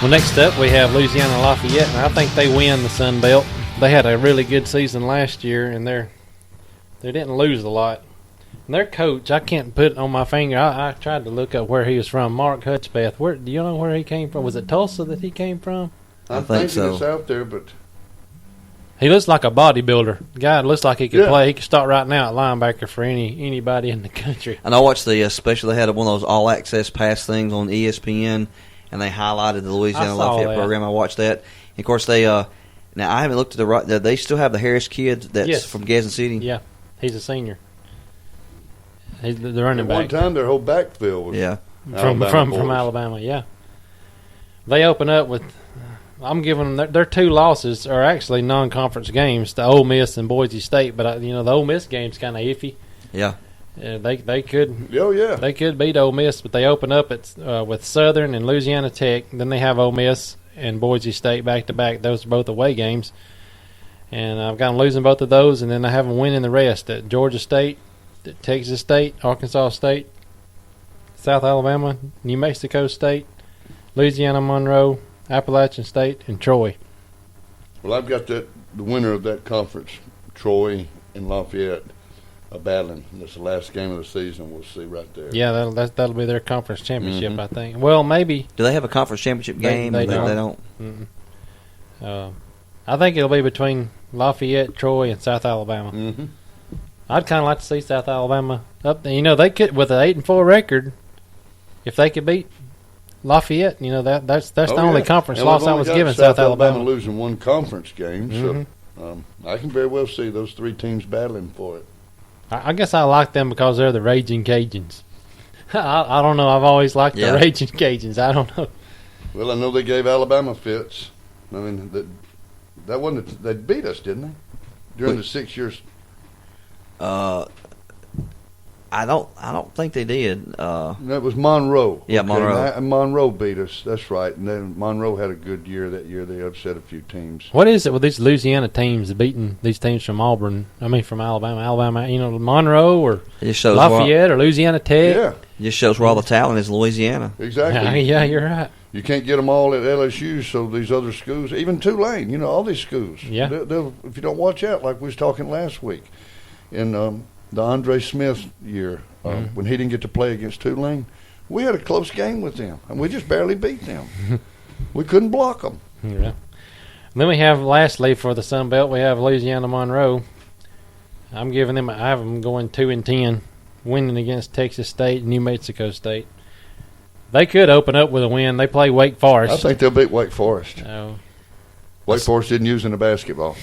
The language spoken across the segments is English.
Well, next up we have Louisiana Lafayette, and I think they win the Sun Belt. They had a really good season last year, and they didn't lose a lot. And their coach, I can't put it on my finger. I tried to look up where he was from. Mark Hutchbeth. Where do you know where he came from? Was it Tulsa that he came from? I think so. It's out there, but he looks like a bodybuilder. The guy looks like he could play. He could start right now at linebacker for anybody in the country. And I watched the special. They had one of those all-access pass things on ESPN, and they highlighted the Louisiana Lafayette program. I watched that. And of course, they now I haven't looked at they still have the Harris kid that's from Gadsden City. Yeah, he's a senior. He's the running back. One time their whole backfield was from Alabama. Yeah, they open up with. I'm giving them their two losses are actually non-conference games to Ole Miss and Boise State, but the Ole Miss game's kind of iffy. Yeah, they could. Oh yeah, they could beat Ole Miss, but they open up with Southern and Louisiana Tech. Then they have Ole Miss and Boise State back to back. Those are both away games, and I've got them losing both of those, and then I have them winning the rest at Georgia State, at Texas State, Arkansas State, South Alabama, New Mexico State, Louisiana Monroe, Appalachian State, and Troy. Well, I've got the winner of that conference, Troy and Lafayette, battling. That's the last game of the season. We'll see right there. Yeah, that'll be their conference championship, I think. Well, maybe. Do they have a conference championship game? They don't. I think it'll be between Lafayette, Troy, and South Alabama. Mm-hmm. I'd kind of like to see South Alabama up there. They could, with an 8-4 record, if they could beat Lafayette, that's the only conference loss I was giving South Alabama. Losing one conference game, so I can very well see those three teams battling for it. I guess I like them because they're the Raging Cajuns. I don't know. I've always liked the Raging Cajuns. I don't know. Well, I know they gave Alabama fits. I mean, that wasn't. They beat us, didn't they? During the 6 years. I don't think they did. That was Monroe. Yeah, Monroe. Monroe beat us. That's right. And then Monroe had a good year that year. They upset a few teams. What is it with these Louisiana teams beating these teams from from Alabama? Monroe or Lafayette or Louisiana Tech. Yeah, it just shows where all the talent is in Louisiana. Exactly. Yeah, you're right. You can't get them all at LSU, so these other schools, even Tulane, all these schools. Yeah. They'll, if you don't watch out, like we was talking last week, in the Andre Smith year, when he didn't get to play against Tulane, we had a close game with them, and we just barely beat them. We couldn't block them. Yeah. Then we have, lastly, for the Sun Belt, we have Louisiana Monroe. I have them going 2-10, winning against Texas State and New Mexico State. They could open up with a win. They play Wake Forest. I think they'll beat Wake Forest. Oh. Wake Forest didn't use in the basketball.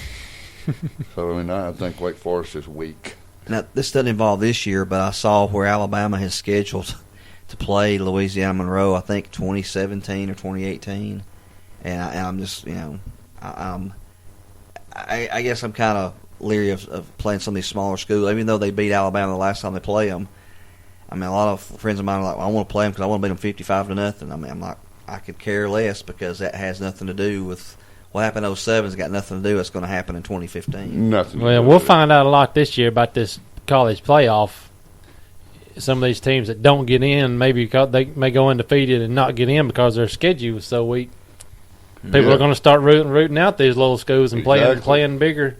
So, I think Wake Forest is weak. Now, this doesn't involve this year, but I saw where Alabama has scheduled to play Louisiana Monroe, I think 2017 or 2018. And I'm just, I guess I'm kind of leery of playing some of these smaller schools, even though they beat Alabama the last time they play them. I mean, a lot of friends of mine are like, well, I want to play them because I want to beat them 55-0. I mean, I'm like, I could care less because that has nothing to do with what happened in 07. It's got nothing to do with what's going to happen in 2015. Nothing. Well, we'll find out a lot this year about this college playoff. Some of these teams that don't get in, maybe because they may go undefeated and not get in because their schedule is so weak. People are going to start rooting out these little schools and playing bigger.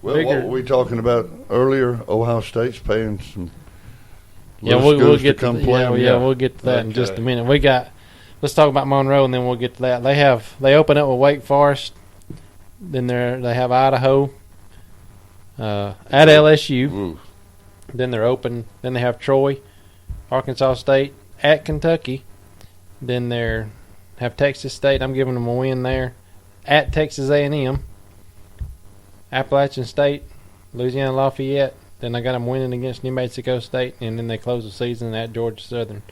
Well, what were we talking about earlier? Ohio State's paying some. We'll get to come play. We'll get to that in just a minute. Let's talk about Monroe, and then we'll get to that. They open up with Wake Forest. Then they have Idaho at LSU. Ooh. Then they're open. Then they have Troy, Arkansas State at Kentucky. Then they have Texas State. I'm giving them a win there. At Texas A&M, Appalachian State, Louisiana Lafayette. Then I got them winning against New Mexico State, and then they close the season at Georgia Southern.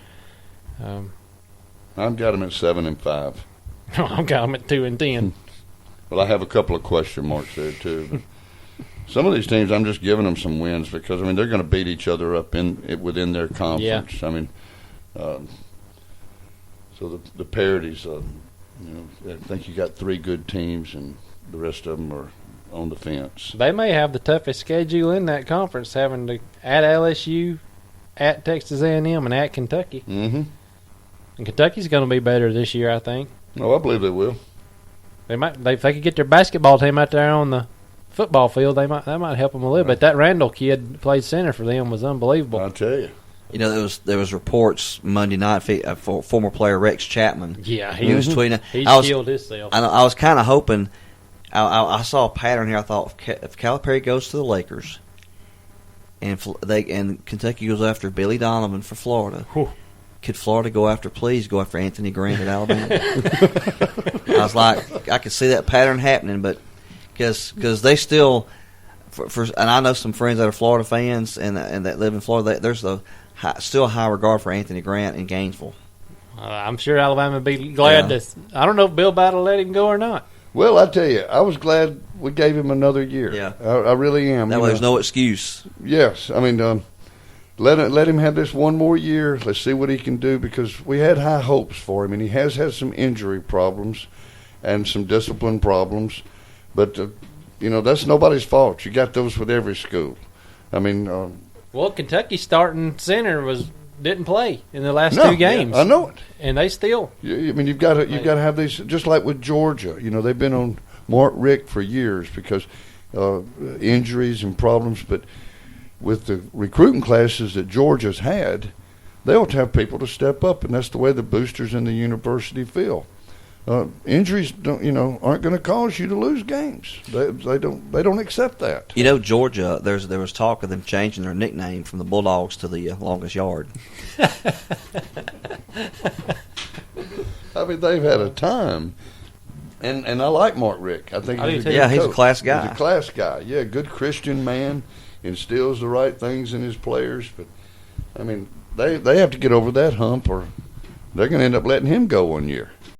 I've got them at 7-5. I've got them at 2-10. Well, I have a couple of question marks there too. But some of these teams, I'm just giving them some wins because they're going to beat each other up within their conference. Yeah. I mean, so the parities. I think you got three good teams, and the rest of them are on the fence. They may have the toughest schedule in that conference, having to at LSU, at Texas A&M, and at Kentucky. Mm-hmm. And Kentucky's going to be better this year, I think. No, I believe they will. They might. If they could get their basketball team out there on the football field, that might help them a little bit. That Randall kid that played center for them was unbelievable. I'll tell you. You know, there was reports Monday night for former player Rex Chapman. Yeah, he was tweeting. He killed himself. I was kind of hoping. I saw a pattern here. I thought if Calipari goes to the Lakers, and Kentucky goes after Billy Donovan for Florida, could Florida go after Anthony Grant at Alabama? I was like, I could see that pattern happening, but because they still, and I know some friends that are Florida fans and that live in Florida. There's still a high regard for Anthony Grant in Gainesville. I'm sure Alabama would be glad to. I don't know if Bill Battle let him go or not. Well, I tell you, I was glad we gave him another year. Yeah, I really am. That way, there's no excuse. Yes, I mean, let him have this one more year. Let's see what he can do, because we had high hopes for him, and he has had some injury problems and some discipline problems. But that's nobody's fault. You got those with every school. I mean, well, Kentucky's starting center didn't play in the last two games. Yeah, I know it. And they still. I mean, you've got to have these, just like with Georgia. They've been on Mark Richt for years because injuries and problems. But with the recruiting classes that Georgia's had, they ought to have people to step up, and that's the way the boosters in the university feel. Injuries aren't going to cause you to lose games. They don't accept that. Georgia, there was talk of them changing their nickname from the Bulldogs to the longest yard. I mean, they've had a time, and I like Mark Richt. I think he's a class guy. He's a class guy. Yeah, good Christian man, instills the right things in his players. But I mean, they have to get over that hump, or they're going to end up letting him go one year.